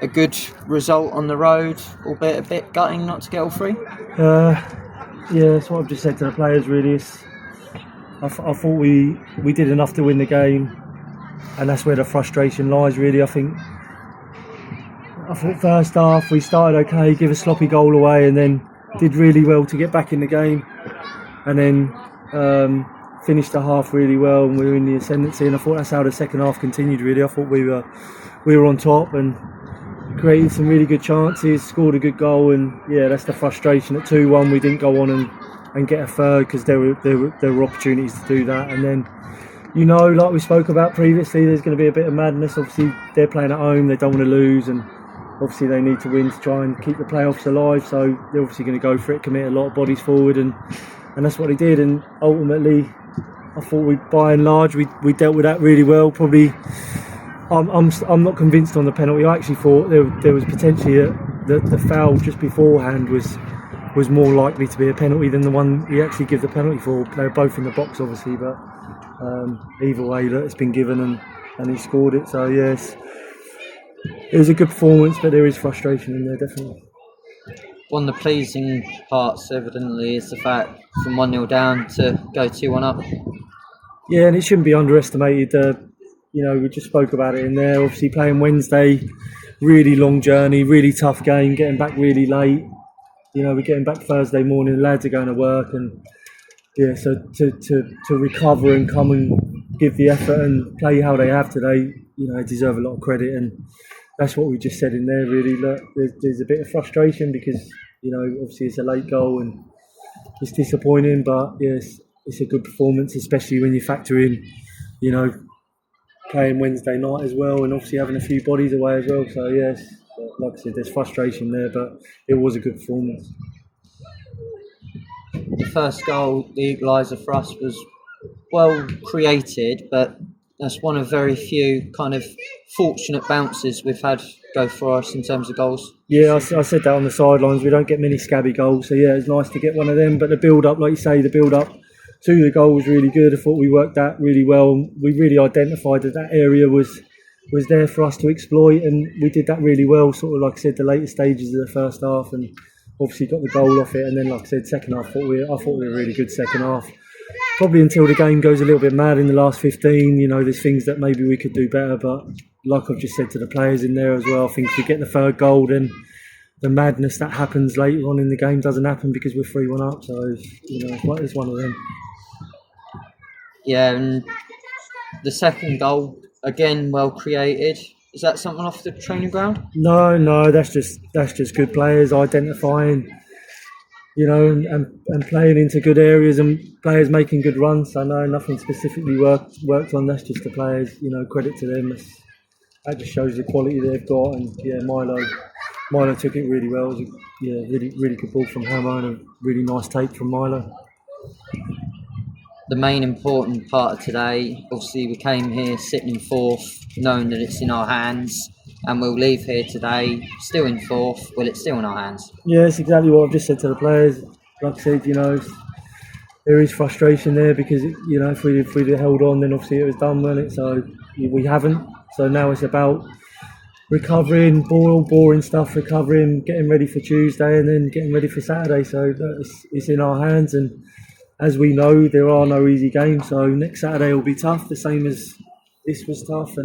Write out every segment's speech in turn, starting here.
a good result on the road, albeit a bit gutting not to get all three? Yeah, that's what I've just said to the players. Really, I thought we did enough to win the game, and that's where the frustration lies. Really, I thought first half we started okay, give a sloppy goal away, and then did really well to get back in the game, and then finished the half really well, and we were in the ascendancy. And I thought that's how the second half continued. Really, I thought we were on top and created some really good chances, scored a good goal, and yeah, that's the frustration. At 2-1, we didn't go on and get a third because there were opportunities to do that. And then, like we spoke about previously, there's going to be a bit of madness. Obviously, they're playing at home; they don't want to lose, and obviously they need to win to try and keep the playoffs alive. So they're obviously going to go for it, commit a lot of bodies forward, and that's what they did. And ultimately, I thought by and large, we dealt with that really well. Probably. I'm not convinced on the penalty. I actually thought there was potentially the foul just beforehand was more likely to be a penalty than the one he actually gave the penalty for. They were both in the box, obviously, but either way, it's been given and he scored it. So yes, it was a good performance, but there is frustration in there, definitely. One of the pleasing parts, evidently, is the fact from 1-0 down to go 2-1 up. Yeah, and it shouldn't be underestimated. We just spoke about it in there. Obviously, playing Wednesday, really long journey, really tough game, getting back really late. We're getting back Thursday morning, lads are going to work, and yeah, so to recover and come and give the effort and play how they have today, they deserve a lot of credit, and that's what we just said in there, really. Look, there's a bit of frustration because, obviously it's a late goal and it's disappointing, but yes, it's a good performance, especially when you factor in, playing Wednesday night as well, and obviously having a few bodies away as well. So yes, like I said, there's frustration there, but it was a good performance. The first goal, the equaliser for us, was well created, but that's one of very few kind of fortunate bounces we've had go for us in terms of goals. Yeah, I said that on the sidelines. We don't get many scabby goals, so yeah, it's nice to get one of them. But the build-up, like you say, the build-up to the goal was really good. I thought we worked that really well. We really identified that area was there for us to exploit, and we did that really well. Sort of like I said, the later stages of the first half, and obviously got the goal off it. And then, like I said, second half, I thought we were really good second half. Probably until the game goes a little bit mad in the last 15. There's things that maybe we could do better, but like I've just said to the players in there as well, I think if we get the third goal, then the madness that happens later on in the game doesn't happen because we're 3-1 up. So it's one of them. Yeah, and the second goal, again, well created. Is that something off the training ground? No, that's just good players identifying, and playing into good areas and players making good runs. So no, nothing specifically worked on. That's just the players. Credit to them. That just shows the quality they've got. And yeah, Milo took it really well. It was really good ball from Hamo and a really nice take from Milo. The main important part of today, obviously we came here sitting in fourth, knowing that it's in our hands, and we'll leave here today still in fourth. Well, it's still in our hands. Yeah, that's exactly what I've just said to the players. Like I said, there is frustration there because, if we'd have held on, then obviously it was done, wasn't it? So we haven't. So now it's about recovering, boring stuff, recovering, getting ready for Tuesday, and then getting ready for Saturday. So it's in our hands, and as we know, there are no easy games. So next Saturday will be tough, the same as this was tough.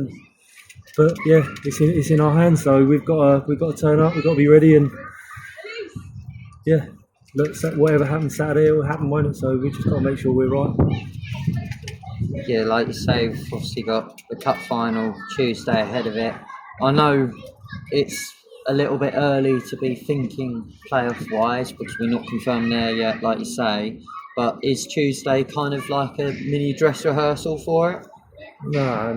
But yeah, it's in our hands. So we've got to turn up. We've got to be ready, and yeah, look, whatever happens Saturday, it will happen, won't it? So we just got to make sure we're right. Yeah, like you say, we've obviously got the cup final Tuesday ahead of it. I know it's a little bit early to be thinking playoff-wise because we're not confirmed there yet, like you say. But is Tuesday kind of like a mini dress rehearsal for it? No,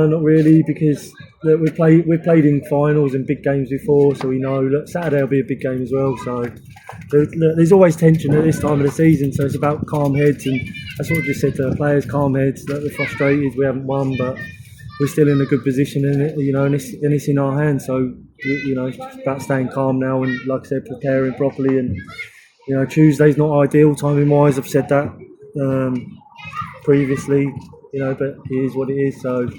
not really, because look, we've played in finals and big games before, so we know. Look, Saturday will be a big game as well. So there's always tension at this time of the season. So it's about calm heads, and that's what I just said to the players: calm heads. That we're frustrated, we haven't won, but we're still in a good position in it, and it's in our hands. So it's about staying calm now, and like I said, preparing properly. And Tuesday's not ideal timing wise. I've said that previously, but it is what it is. So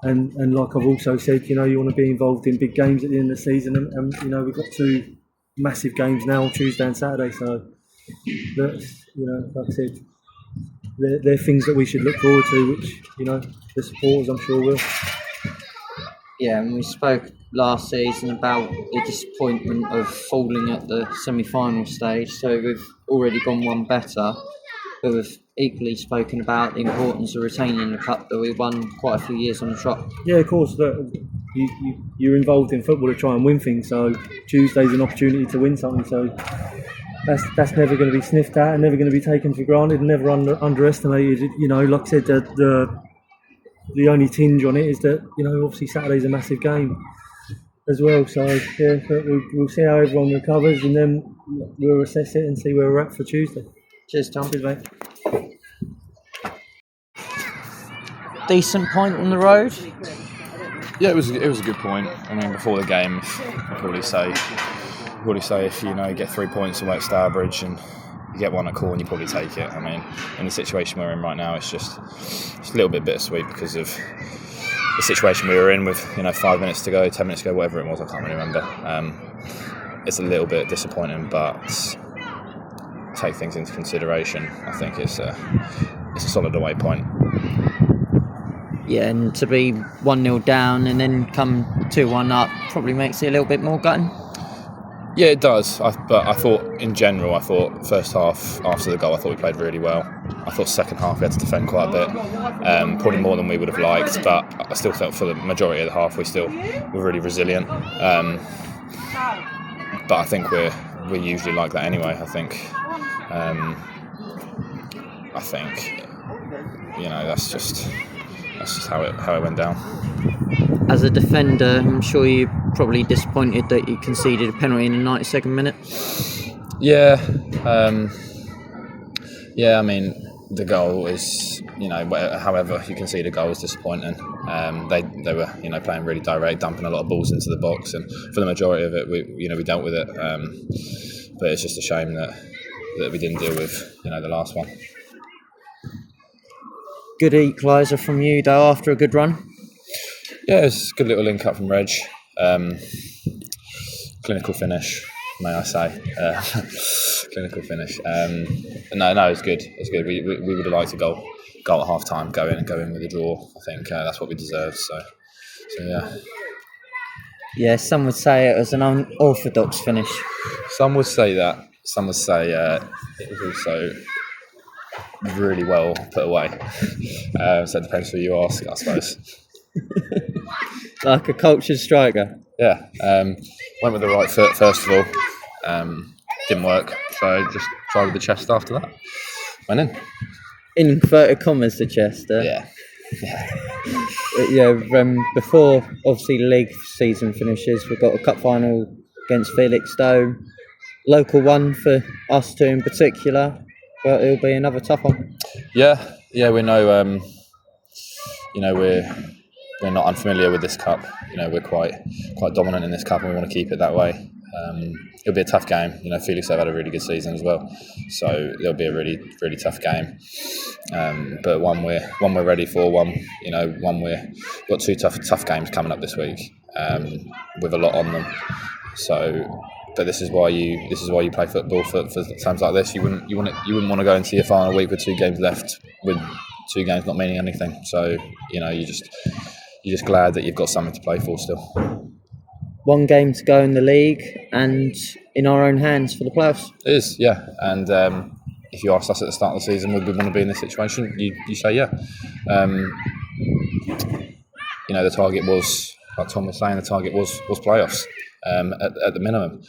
and like I've also said, you want to be involved in big games at the end of the season, and we've got 2 massive games now, Tuesday and Saturday. So that's, like I said, they're things that we should look forward to, which the supporters, I'm sure, will. Yeah, and we spoke last season about the disappointment of falling at the semi-final stage. So we've already gone one better, but we've equally spoken about the importance of retaining the cup that we won quite a few years on the trot. Yeah, of course. Look, you're involved in football to try and win things. So Tuesday's an opportunity to win something. So that's never going to be sniffed at and never going to be taken for granted and never underestimated. Like I said, the only tinge on it is that obviously Saturday's a massive game as well. So yeah, but we'll see how everyone recovers, and then we'll assess it and see where we're at for Tuesday. Cheers, Tom. Cheers, mate. Decent point on the road. Yeah, it was a good point. I mean, before the game, I'd probably say if you get 3 points away at Stourbridge and you get one at Quorn, you probably take it. I mean, in the situation we're in right now, it's just a little bit bittersweet because of the situation we were in with 5 minutes to go, 10 minutes to go, whatever it was, I can't really remember. It's a little bit disappointing, but take things into consideration. I think it's a solid away point. Yeah, and to be 1-0 down and then come 2-1 up probably makes it a little bit more gutting. Yeah, it does. But I thought, in general, first half, after the goal, I thought we played really well. I thought second half we had to defend quite a bit, probably more than we would have liked. But I still felt for the majority of the half we still were really resilient. But I think we're usually like that anyway. I think that's just how it went down. As a defender, I'm sure you're probably disappointed that you conceded a penalty in the 92nd minute. Yeah. I mean, the goal is, however you concede a goal is disappointing. They were, playing really direct, dumping a lot of balls into the box, and for the majority of it, we dealt with it. But it's just a shame that we didn't deal with, the last one. Good equaliser from you, though, after a good run. Yeah, it's a good little link up from Reg. Clinical finish, may I say. Clinical finish. No, it's good. It's good. We would have liked a goal at half time, go in with a draw. I think that's what we deserved. So yeah. Yeah, some would say it was an unorthodox finish. Some would say that. Some would say it was also really well put away. So it depends who you ask, I suppose. Like a cultured striker. Yeah, went with the right foot first of all. Didn't work, so just tried with the chest after that. Went in. In inverted commas, the chest. Yeah. Before obviously the league season finishes, we've got a cup final against Felixstowe. Local one for us two in particular, but it'll be another tough one. Yeah, we know. We're not unfamiliar with this cup. We're quite dominant in this cup, and we want to keep it that way. It'll be a tough game. Felix have had a really good season as well, so it'll be a really, really tough game. But one we're ready for. We've got 2 tough games coming up this week, with a lot on them. So, but this is why you play football for times like this. You wouldn't want to go into your final week with 2 games left, with 2 games not meaning anything. So you're just glad that you've got something to play for still. 1 game to go in the league and in our own hands for the playoffs. It is, yeah. And if you asked us at the start of the season, would we want to be in this situation? You say yeah. The target was, like Tom was saying, the target was playoffs at the minimum.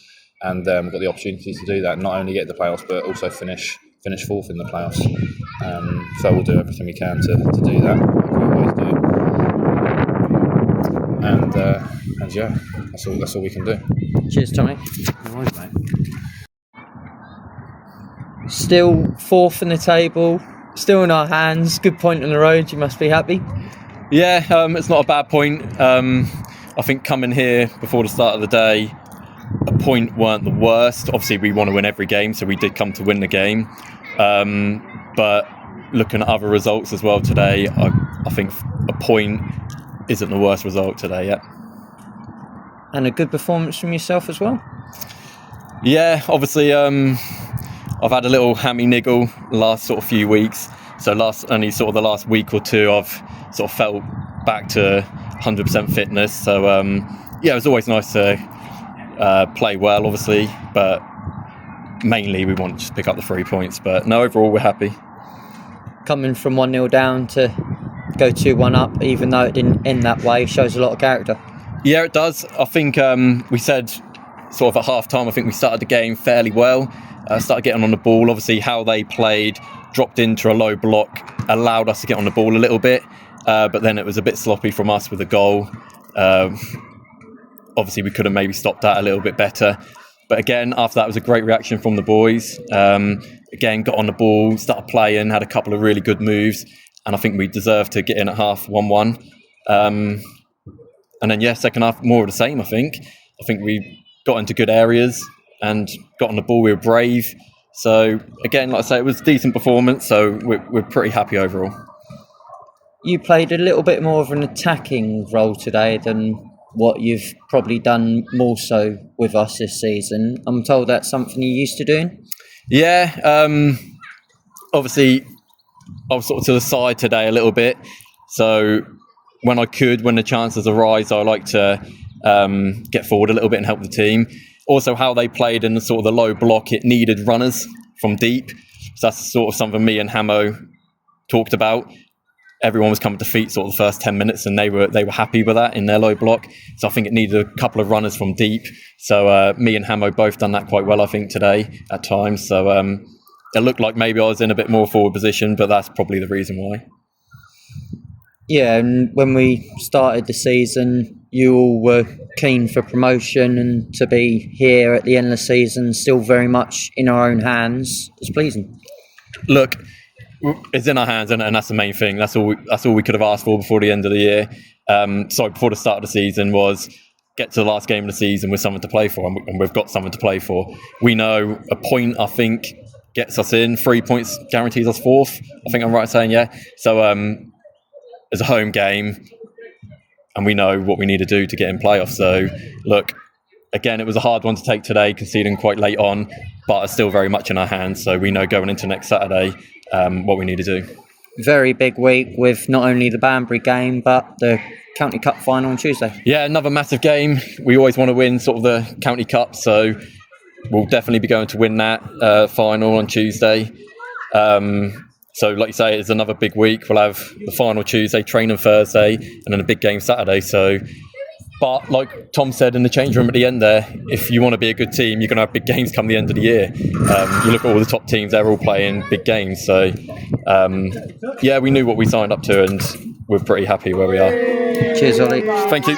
And we've got the opportunity to do that, not only get the playoffs, but also finish 4th in the playoffs. So we'll do everything we can to do that, like we always do. And yeah, that's all we can do. Cheers, Tommy. No worries, mate. Still 4th in the table, still in our hands. Good point on the road. You must be happy. Yeah, it's not a bad point. I think coming here before the start of the day, a point weren't the worst. Obviously, we want to win every game, so we did come to win the game. But looking at other results as well today, I think a point isn't the worst result today yet. And a good performance from yourself as well. Yeah, obviously, I've had a little hammy niggle the last sort of few weeks. So only sort of the last week or two, I've sort of felt back to 100% fitness. So yeah, it was always nice to play well, obviously, but mainly we want to just pick up the 3 points. But no, overall we're happy. Coming from 1-0 down to go 2-1 up, even though it didn't end that way, shows a lot of character. Yeah, it does. I think we said sort of at half time, I think we started the game fairly well, started getting on the ball. Obviously how they played, dropped into a low block, allowed us to get on the ball a little bit, but then it was a bit sloppy from us with a goal. Obviously we could have maybe stopped that a little bit better, but again after that was a great reaction from the boys. Again, got on the ball, started playing, had a couple of really good moves, and I think we deserved to get in at half 1-1. And then yeah, second half more of the same. I think we got into good areas and got on the ball. We were brave. So again, like I say, it was a decent performance. So we're pretty happy overall. You played a little bit more of an attacking role today than what you've probably done more so with us this season. I'm told that's something you're used to doing. Yeah, obviously I was sort of to the side today a little bit. So when the chances arise, I like to get forward a little bit and help the team. Also, how they played in the sort of the low block, it needed runners from deep. So that's sort of something me and Hamo talked about. Everyone was coming to feet sort of the first 10 minutes, and they were happy with that in their low block. So I think it needed a couple of runners from deep. So me and Hamo both done that quite well, I think, today at times. So it looked like maybe I was in a bit more forward position, but that's probably the reason why. Yeah, and when we started the season, you all were keen for promotion, and to be here at the end of the season, still very much in our own hands, is pleasing. Look, it's in our hands, and that's the main thing. That's all we could have asked for before the end of the year. Before the start of the season was get to the last game of the season with something to play for, and we've got something to play for. We know a point, I think, gets us in. 3 points guarantees us fourth. I think I'm right saying, yeah. So it's a home game, and we know what we need to do to get in playoffs. So, look, again, it was a hard one to take today, conceding quite late on, but it's still very much in our hands. So we know going into next Saturday what we need to do. Very big week with not only the Banbury game, but the County Cup final on Tuesday. Yeah, another massive game. We always want to win sort of the County Cup, so we'll definitely be going to win that final on Tuesday. So like you say, it's another big week. We'll have the final Tuesday, training Thursday, and then a big game Saturday. So, but like Tom said in the change room at the end there, if you want to be a good team, you're going to have big games come the end of the year. You look at all the top teams, they're all playing big games. So, yeah, we knew what we signed up to, and we're pretty happy where we are. Cheers, Ollie. Thank you.